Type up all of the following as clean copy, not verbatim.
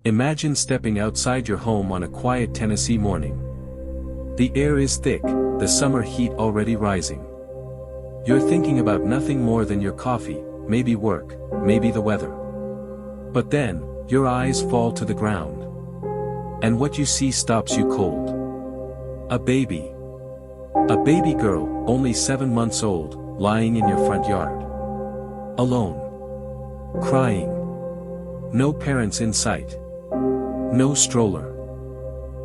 Imagine stepping outside your home on a quiet Tennessee morning. The air is thick, the summer heat already rising. You're thinking about nothing more than your coffee, maybe work, maybe the weather. But then, your eyes fall to the ground. And what you see stops you cold. A baby. A baby girl, only 7 months old, lying in your front yard. Alone. Crying. No parents in sight. No stroller.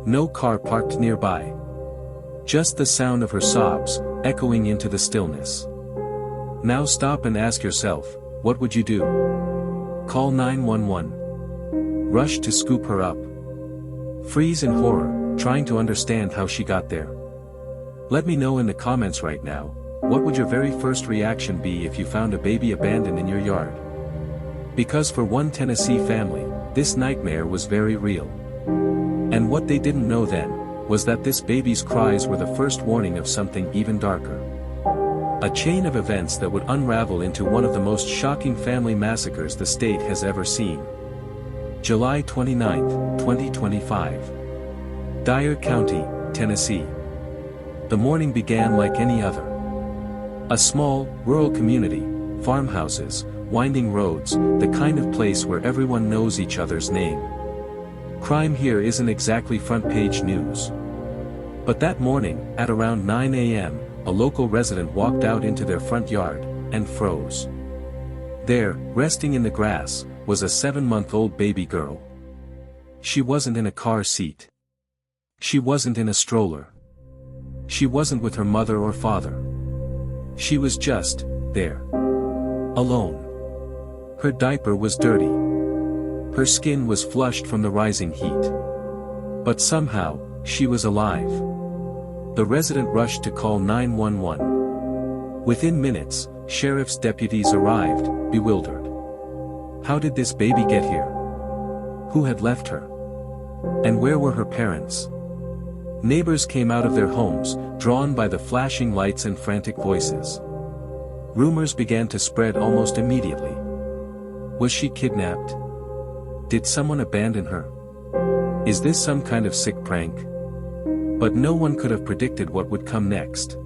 No car parked nearby. Just the sound of her sobs, echoing into the stillness. Now stop and ask yourself, what would you do? Call 911. Rush to scoop her up. Freeze in horror, trying to understand how she got there. Let me know in the comments right now, what would your very first reaction be if you found a baby abandoned in your yard? Because for one Tennessee family, this nightmare was very real. And what they didn't know then, was that this baby's cries were the first warning of something even darker. A chain of events that would unravel into one of the most shocking family massacres the state has ever seen. July 29, 2025. Dyer County, Tennessee. The morning began like any other. A small, rural community, farmhouses, winding roads, the kind of place where everyone knows each other's name. Crime here isn't exactly front-page news. But that morning, at around 9 a.m., a local resident walked out into their front yard, and froze. There, resting in the grass, was a 7-month-old baby girl. She wasn't in a car seat. She wasn't in a stroller. She wasn't with her mother or father. She was just there. Alone. Her diaper was dirty. Her skin was flushed from the rising heat. But somehow, she was alive. The resident rushed to call 911. Within minutes, sheriff's deputies arrived, bewildered. How did this baby get here? Who had left her? And where were her parents? Neighbors came out of their homes, drawn by the flashing lights and frantic voices. Rumors began to spread almost immediately. Was she kidnapped? Did someone abandon her? Is this some kind of sick prank? But no one could have predicted what would come next.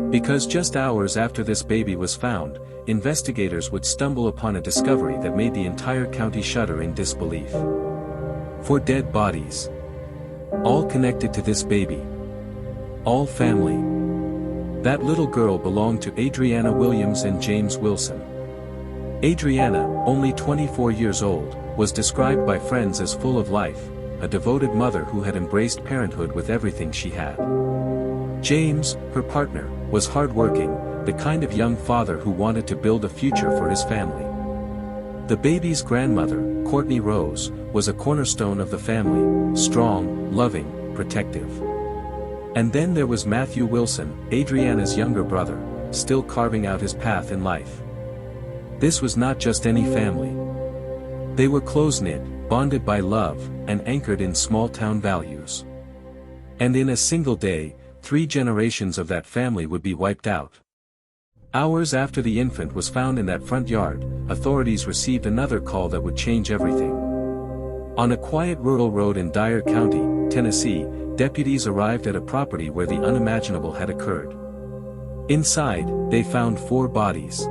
Because just hours after this baby was found, investigators would stumble upon a discovery that made the entire county shudder in disbelief. 4 dead bodies. All connected to this baby. All family. That little girl belonged to Adrianna Williams and James Wilson. Adrianna, only 24 years old, was described by friends as full of life, a devoted mother who had embraced parenthood with everything she had. James, her partner, was hardworking, the kind of young father who wanted to build a future for his family. The baby's grandmother, Cortney Rose, was a cornerstone of the family, strong, loving, protective. And then there was Matthew Wilson, Adrianna's younger brother, still carving out his path in life. This was not just any family. They were close-knit, bonded by love, and anchored in small-town values. And in a single day, 3 generations of that family would be wiped out. Hours after the infant was found in that front yard, authorities received another call that would change everything. On a quiet rural road in Dyer County, Tennessee, deputies arrived at a property where the unimaginable had occurred. Inside, they found 4 bodies.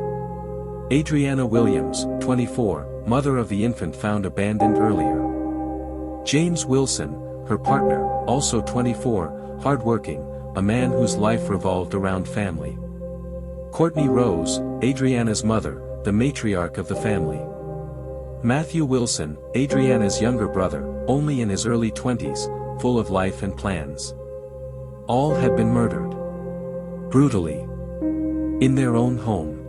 Adrianna Williams, 24, mother of the infant found abandoned earlier. James Wilson, her partner, also 24, hardworking, a man whose life revolved around family. Cortney Rose, Adrianna's mother, the matriarch of the family. Matthew Wilson, Adrianna's younger brother, only in his early 20s, full of life and plans. All had been murdered. Brutally. In their own home.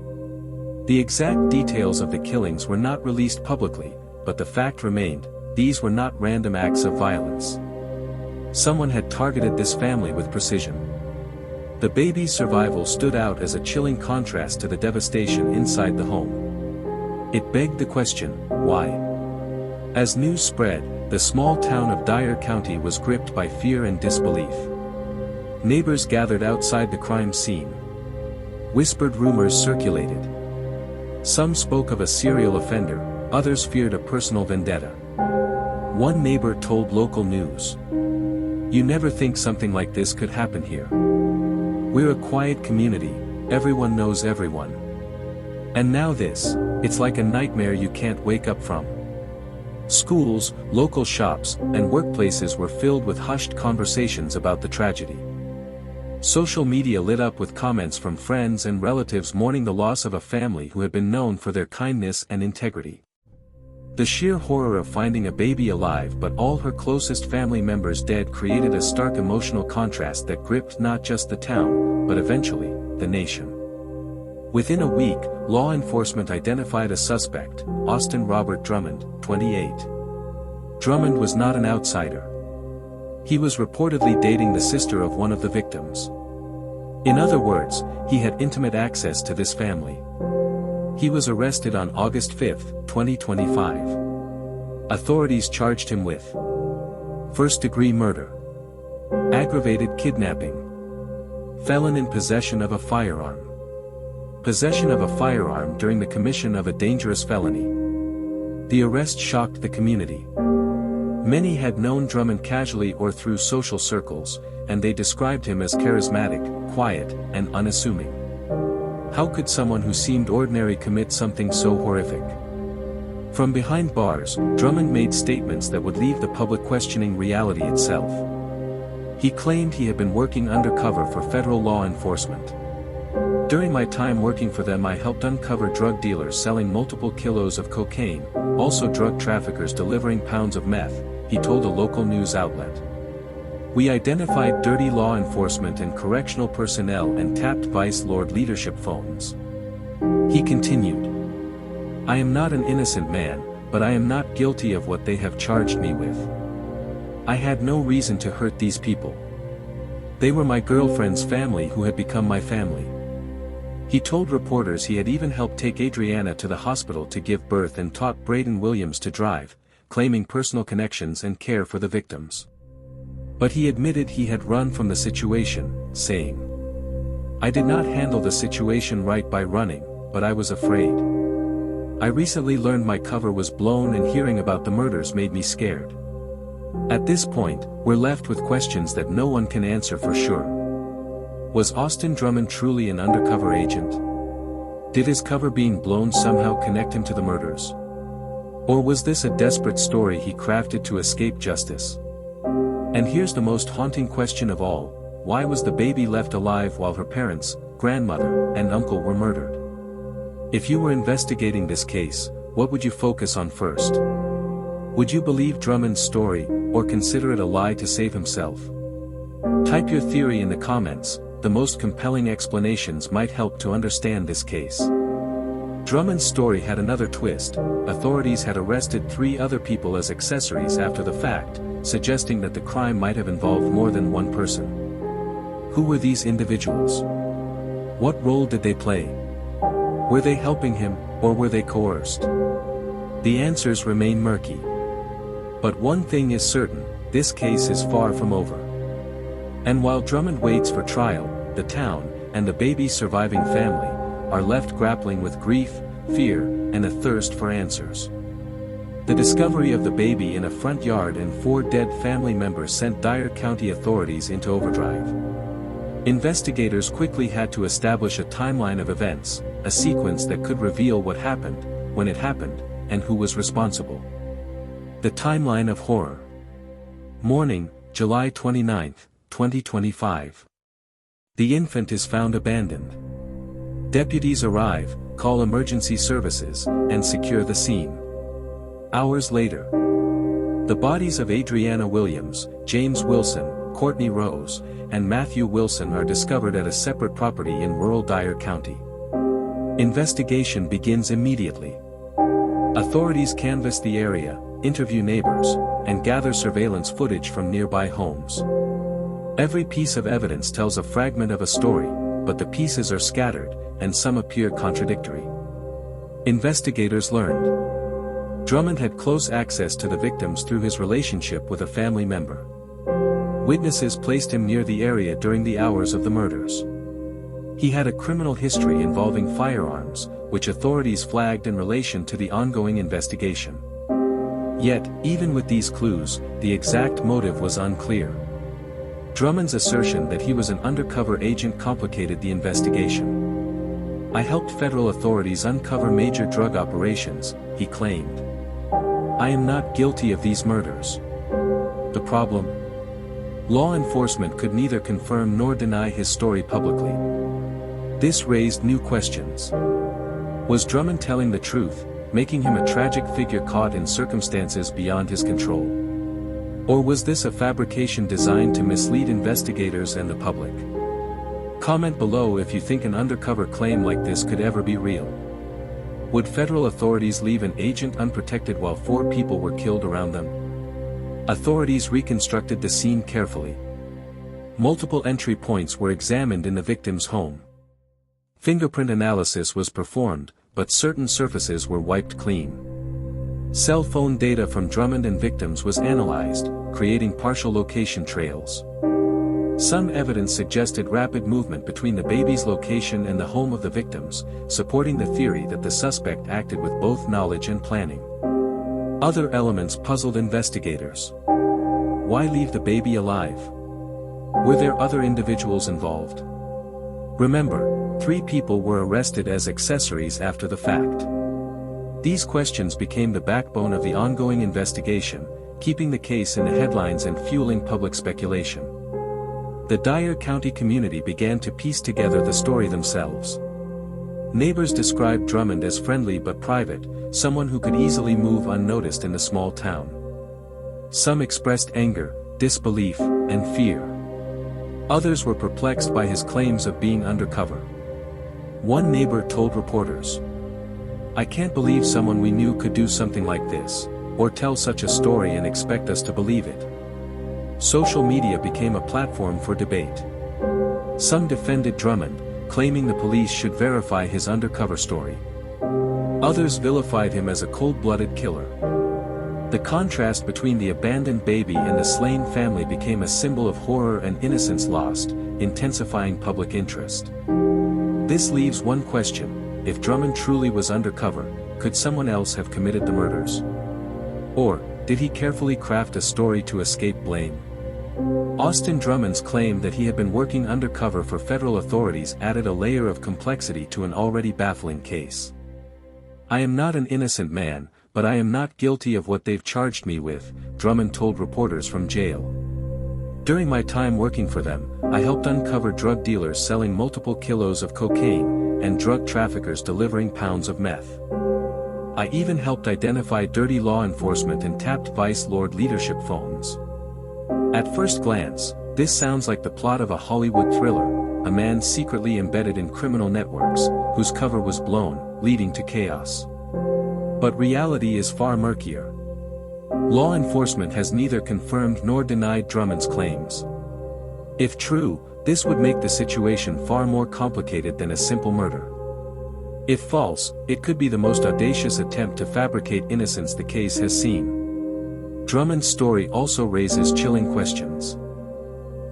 The exact details of the killings were not released publicly, but the fact remained, these were not random acts of violence. Someone had targeted this family with precision. The baby's survival stood out as a chilling contrast to the devastation inside the home. It begged the question, why? As news spread, the small town of Dyer County was gripped by fear and disbelief. Neighbors gathered outside the crime scene. Whispered rumors circulated. Some spoke of a serial offender, others feared a personal vendetta. One neighbor told local news. "You never think something like this could happen here. We're a quiet community, everyone knows everyone. And now this, it's like a nightmare you can't wake up from." Schools, local shops, and workplaces were filled with hushed conversations about the tragedy. Social media lit up with comments from friends and relatives mourning the loss of a family who had been known for their kindness and integrity. The sheer horror of finding a baby alive but all her closest family members dead created a stark emotional contrast that gripped not just the town, but eventually, the nation. Within a week, law enforcement identified a suspect, Austin Robert Drummond, 28. Drummond was not an outsider. He was reportedly dating the sister of one of the victims. In other words, he had intimate access to this family. He was arrested on August 5, 2025. Authorities charged him with first-degree murder, aggravated kidnapping, felon in possession of a firearm, possession of a firearm during the commission of a dangerous felony. The arrest shocked the community. Many had known Drummond casually or through social circles, and they described him as charismatic, quiet, and unassuming. How could someone who seemed ordinary commit something so horrific? From behind bars, Drummond made statements that would leave the public questioning reality itself. He claimed he had been working undercover for federal law enforcement. "During my time working for them, I helped uncover drug dealers selling multiple kilos of cocaine, also drug traffickers delivering pounds of meth," he told a local news outlet. "We identified dirty law enforcement and correctional personnel and tapped Vice Lord leadership phones." He continued, "I am not an innocent man, but I am not guilty of what they have charged me with. I had no reason to hurt these people. They were my girlfriend's family who had become my family." He told reporters he had even helped take Adrianna to the hospital to give birth and taught Braydon Williams to drive, claiming personal connections and care for the victims. But he admitted he had run from the situation, saying, "I did not handle the situation right by running, but I was afraid. I recently learned my cover was blown and hearing about the murders made me scared." At this point, we're left with questions that no one can answer for sure. Was Austin Drummond truly an undercover agent? Did his cover being blown somehow connect him to the murders? Or was this a desperate story he crafted to escape justice? And here's the most haunting question of all: why was the baby left alive while her parents, grandmother, and uncle were murdered? If you were investigating this case, what would you focus on first? Would you believe Drummond's story, or consider it a lie to save himself? Type your theory in the comments. The most compelling explanations might help to understand this case. Drummond's story had another twist. Authorities had arrested 3 other people as accessories after the fact, suggesting that the crime might have involved more than one person. Who were these individuals? What role did they play? Were they helping him, or were they coerced? The answers remain murky. But one thing is certain: this case is far from over. And while Drummond waits for trial, the town, and the baby's surviving family, are left grappling with grief, fear, and a thirst for answers. The discovery of the baby in a front yard and 4 dead family members sent Dyer County authorities into overdrive. Investigators quickly had to establish a timeline of events, a sequence that could reveal what happened, when it happened, and who was responsible. The timeline of horror. Morning, July 29, 2025. The infant is found abandoned. Deputies arrive, call emergency services, and secure the scene. Hours later, the bodies of Adrianna Williams, James Wilson, Cortney Rose, and Matthew Wilson are discovered at a separate property in rural Dyer County. Investigation begins immediately. Authorities canvass the area, interview neighbors, and gather surveillance footage from nearby homes. Every piece of evidence tells a fragment of a story, but the pieces are scattered, and some appear contradictory. Investigators learned Drummond had close access to the victims through his relationship with a family member. Witnesses placed him near the area during the hours of the murders. He had a criminal history involving firearms, which authorities flagged in relation to the ongoing investigation. Yet, even with these clues, the exact motive was unclear. Drummond's assertion that he was an undercover agent complicated the investigation. "I helped federal authorities uncover major drug operations," he claimed. "I am not guilty of these murders." The problem? Law enforcement could neither confirm nor deny his story publicly. This raised new questions. Was Drummond telling the truth, making him a tragic figure caught in circumstances beyond his control? Or was this a fabrication designed to mislead investigators and the public? Comment below if you think an undercover claim like this could ever be real. Would federal authorities leave an agent unprotected while 4 people were killed around them? Authorities reconstructed the scene carefully. Multiple entry points were examined in the victim's home. Fingerprint analysis was performed, but certain surfaces were wiped clean. Cell phone data from Drummond and victims was analyzed, creating partial location trails. Some evidence suggested rapid movement between the baby's location and the home of the victims, supporting the theory that the suspect acted with both knowledge and planning. Other elements puzzled investigators. Why leave the baby alive? Were there other individuals involved? Remember, 3 people were arrested as accessories after the fact. These questions became the backbone of the ongoing investigation, keeping the case in the headlines and fueling public speculation. The Dyer County community began to piece together the story themselves. Neighbors described Drummond as friendly but private, someone who could easily move unnoticed in the small town. Some expressed anger, disbelief, and fear. Others were perplexed by his claims of being undercover. One neighbor told reporters, "I can't believe someone we knew could do something like this, or tell such a story and expect us to believe it." Social media became a platform for debate. Some defended Drummond, claiming the police should verify his undercover story. Others vilified him as a cold-blooded killer. The contrast between the abandoned baby and the slain family became a symbol of horror and innocence lost, intensifying public interest. This leaves one question: if Drummond truly was undercover, could someone else have committed the murders? Or, did he carefully craft a story to escape blame? Austin Drummond's claim that he had been working undercover for federal authorities added a layer of complexity to an already baffling case. "I am not an innocent man, but I am not guilty of what they've charged me with," Drummond told reporters from jail. "During my time working for them, I helped uncover drug dealers selling multiple kilos of cocaine, and drug traffickers delivering pounds of meth. I even helped identify dirty law enforcement and tapped Vice Lord leadership phones." At first glance, this sounds like the plot of a Hollywood thriller, a man secretly embedded in criminal networks, whose cover was blown, leading to chaos. But reality is far murkier. Law enforcement has neither confirmed nor denied Drummond's claims. If true, this would make the situation far more complicated than a simple murder. If false, it could be the most audacious attempt to fabricate innocence the case has seen. Drummond's story also raises chilling questions.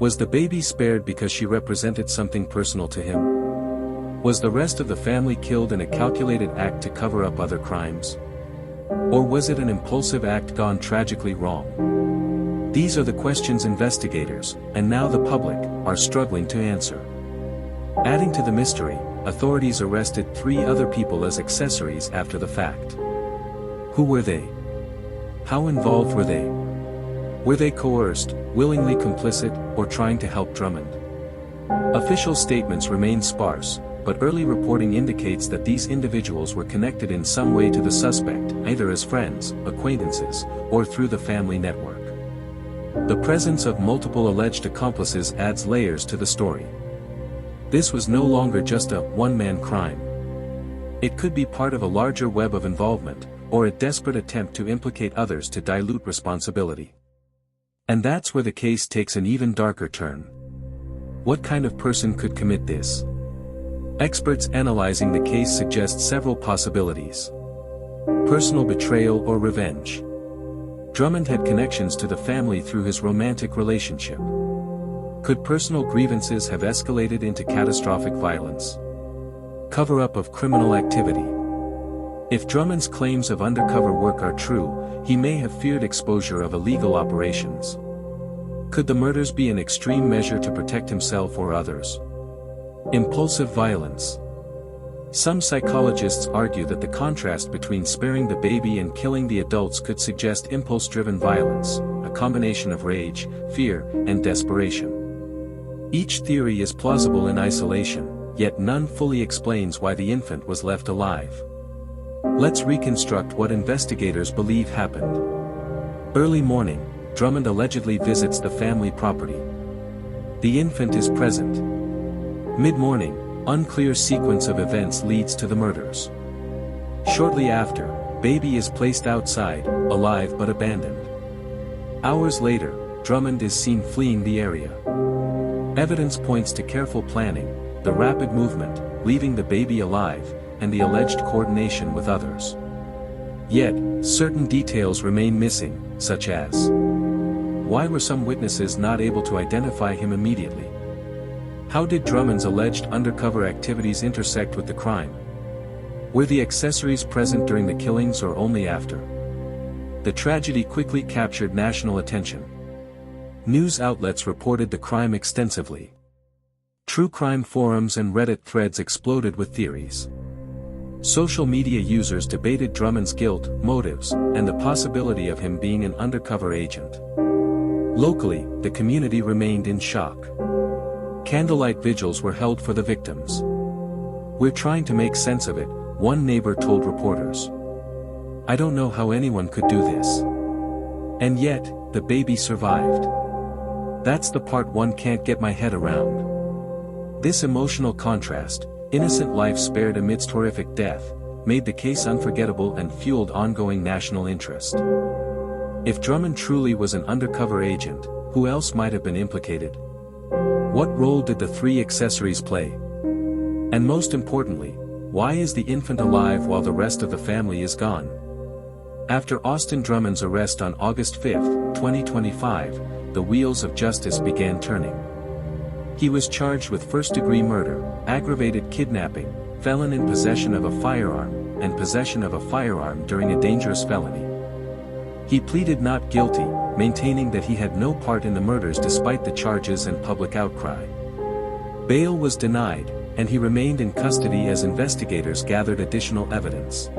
Was the baby spared because she represented something personal to him? Was the rest of the family killed in a calculated act to cover up other crimes? Or was it an impulsive act gone tragically wrong? These are the questions investigators, and now the public, are struggling to answer. Adding to the mystery, authorities arrested 3 other people as accessories after the fact. Who were they? How involved were they? Were they coerced, willingly complicit, or trying to help Drummond? Official statements remain sparse, but early reporting indicates that these individuals were connected in some way to the suspect, either as friends, acquaintances, or through the family network. The presence of multiple alleged accomplices adds layers to the story. This was no longer just a one-man crime. It could be part of a larger web of involvement, or a desperate attempt to implicate others to dilute responsibility. And that's where the case takes an even darker turn. What kind of person could commit this? Experts analyzing the case suggest several possibilities. Personal betrayal or revenge. Drummond had connections to the family through his romantic relationship. Could personal grievances have escalated into catastrophic violence? Cover-up of criminal activity. If Drummond's claims of undercover work are true, he may have feared exposure of illegal operations. Could the murders be an extreme measure to protect himself or others? Impulsive violence. Some psychologists argue that the contrast between sparing the baby and killing the adults could suggest impulse-driven violence, a combination of rage, fear, and desperation. Each theory is plausible in isolation, yet none fully explains why the infant was left alive. Let's reconstruct what investigators believe happened. Early morning, Drummond allegedly visits the family property. The infant is present. Mid-morning, unclear sequence of events leads to the murders. Shortly after, baby is placed outside, alive but abandoned. Hours later, Drummond is seen fleeing the area. Evidence points to careful planning, the rapid movement, leaving the baby alive, and the alleged coordination with others. Yet, certain details remain missing, such as: why were some witnesses not able to identify him immediately? How did Drummond's alleged undercover activities intersect with the crime? Were the accessories present during the killings or only after? The tragedy quickly captured national attention. News outlets reported the crime extensively. True crime forums and Reddit threads exploded with theories. Social media users debated Drummond's guilt, motives, and the possibility of him being an undercover agent. Locally, the community remained in shock. Candlelight vigils were held for the victims. "We're trying to make sense of it," one neighbor told reporters. "I don't know how anyone could do this. And yet, the baby survived. That's the part one can't get my head around." This emotional contrast, innocent life spared amidst horrific death, made the case unforgettable and fueled ongoing national interest. If Drummond truly was an undercover agent, who else might have been implicated? What role did the three accessories play? And most importantly, why is the infant alive while the rest of the family is gone? After Austin Drummond's arrest on August 5, 2025, the wheels of justice began turning. He was charged with first-degree murder, aggravated kidnapping, felon in possession of a firearm, and possession of a firearm during a dangerous felony. He pleaded not guilty, maintaining that he had no part in the murders despite the charges and public outcry. Bail was denied, and he remained in custody as investigators gathered additional evidence.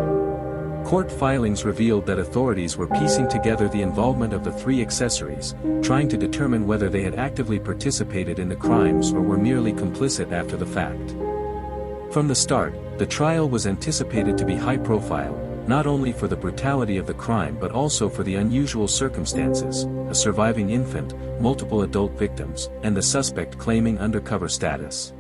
Court filings revealed that authorities were piecing together the involvement of the three accessories, trying to determine whether they had actively participated in the crimes or were merely complicit after the fact. From the start, the trial was anticipated to be high-profile, not only for the brutality of the crime but also for the unusual circumstances: a surviving infant, multiple adult victims, and the suspect claiming undercover status.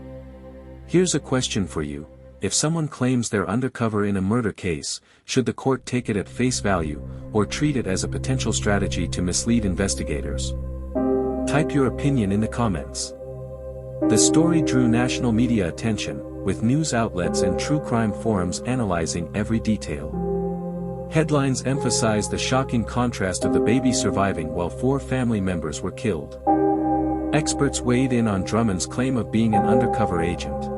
Here's a question for you: if someone claims they're undercover in a murder case, should the court take it at face value, or treat it as a potential strategy to mislead investigators? Type your opinion in the comments. The story drew national media attention, with news outlets and true crime forums analyzing every detail. Headlines emphasized the shocking contrast of the baby surviving while 4 family members were killed. Experts weighed in on Drummond's claim of being an undercover agent.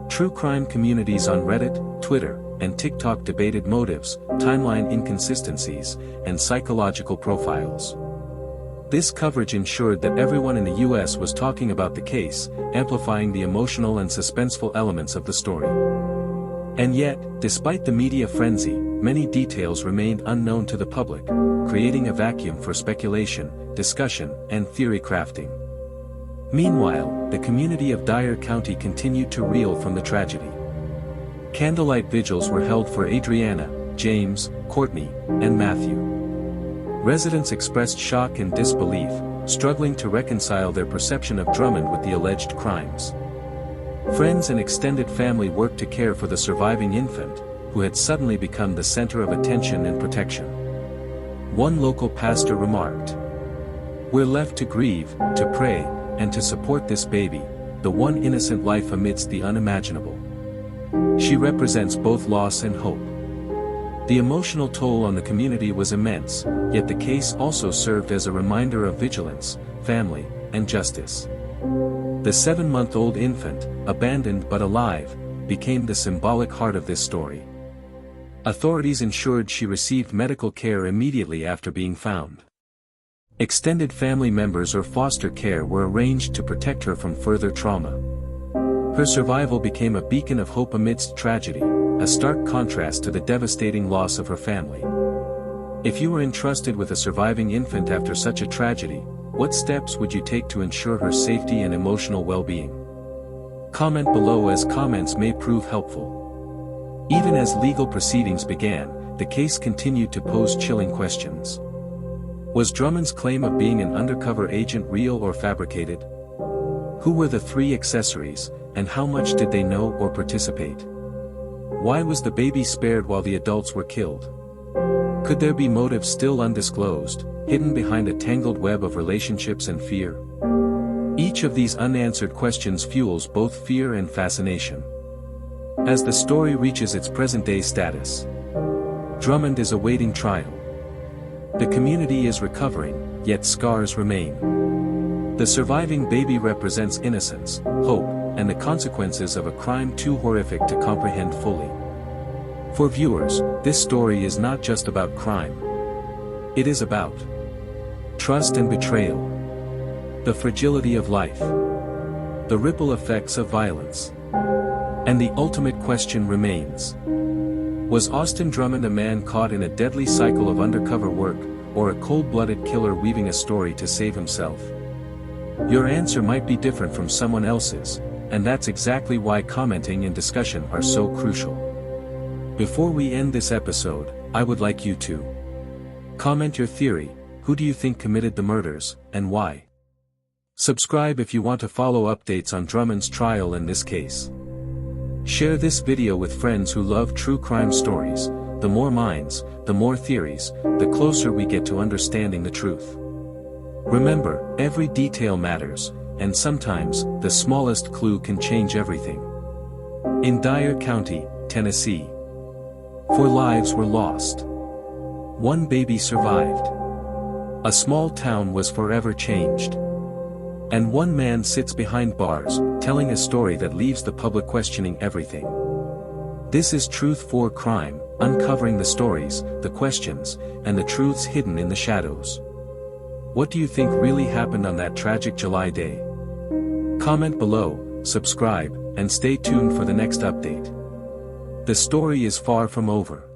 True crime communities on Reddit, Twitter, and TikTok debated motives, timeline inconsistencies, and psychological profiles. This coverage ensured that everyone in the US was talking about the case, amplifying the emotional and suspenseful elements of the story. And yet, despite the media frenzy, many details remained unknown to the public, creating a vacuum for speculation, discussion, and theory crafting. Meanwhile, the community of Dyer County continued to reel from the tragedy. Candlelight vigils were held for Adrianna, James, Cortney, and Matthew. Residents expressed shock and disbelief, struggling to reconcile their perception of Drummond with the alleged crimes. Friends and extended family worked to care for the surviving infant, who had suddenly become the center of attention and protection. One local pastor remarked, "We're left to grieve, to pray, and to support this baby, the one innocent life amidst the unimaginable. She represents both loss and hope." The emotional toll on the community was immense, yet the case also served as a reminder of vigilance, family, and justice. The 7-month-old infant, abandoned but alive, became the symbolic heart of this story. Authorities ensured she received medical care immediately after being found. Extended family members or foster care were arranged to protect her from further trauma. Her survival became a beacon of hope amidst tragedy, a stark contrast to the devastating loss of her family. If you were entrusted with a surviving infant after such a tragedy, what steps would you take to ensure her safety and emotional well-being? Comment below, as comments may prove helpful. Even as legal proceedings began, the case continued to pose chilling questions. Was Drummond's claim of being an undercover agent real or fabricated? Who were the three accessories, and how much did they know or participate? Why was the baby spared while the adults were killed? Could there be motives still undisclosed, hidden behind a tangled web of relationships and fear? Each of these unanswered questions fuels both fear and fascination. As the story reaches its present-day status, Drummond is awaiting trial. The community is recovering, yet scars remain. The surviving baby represents innocence, hope, and the consequences of a crime too horrific to comprehend fully. For viewers, this story is not just about crime. It is about trust and betrayal, the fragility of life, the ripple effects of violence. And the ultimate question remains: was Austin Drummond a man caught in a deadly cycle of undercover work, or a cold-blooded killer weaving a story to save himself? Your answer might be different from someone else's, and that's exactly why commenting and discussion are so crucial. Before we end this episode, I would like you to comment your theory. Who do you think committed the murders, and why? Subscribe if you want to follow updates on Drummond's trial in this case. Share this video with friends who love true crime stories. The more minds, the more theories, the closer we get to understanding the truth. Remember, every detail matters, and sometimes, the smallest clue can change everything. In Dyer County, Tennessee, 4 lives were lost. 1 baby survived. A small town was forever changed. And 1 man sits behind bars, telling a story that leaves the public questioning everything. This is Truth for Crime, uncovering the stories, the questions, and the truths hidden in the shadows. What do you think really happened on that tragic July day? Comment below, subscribe, and stay tuned for the next update. The story is far from over.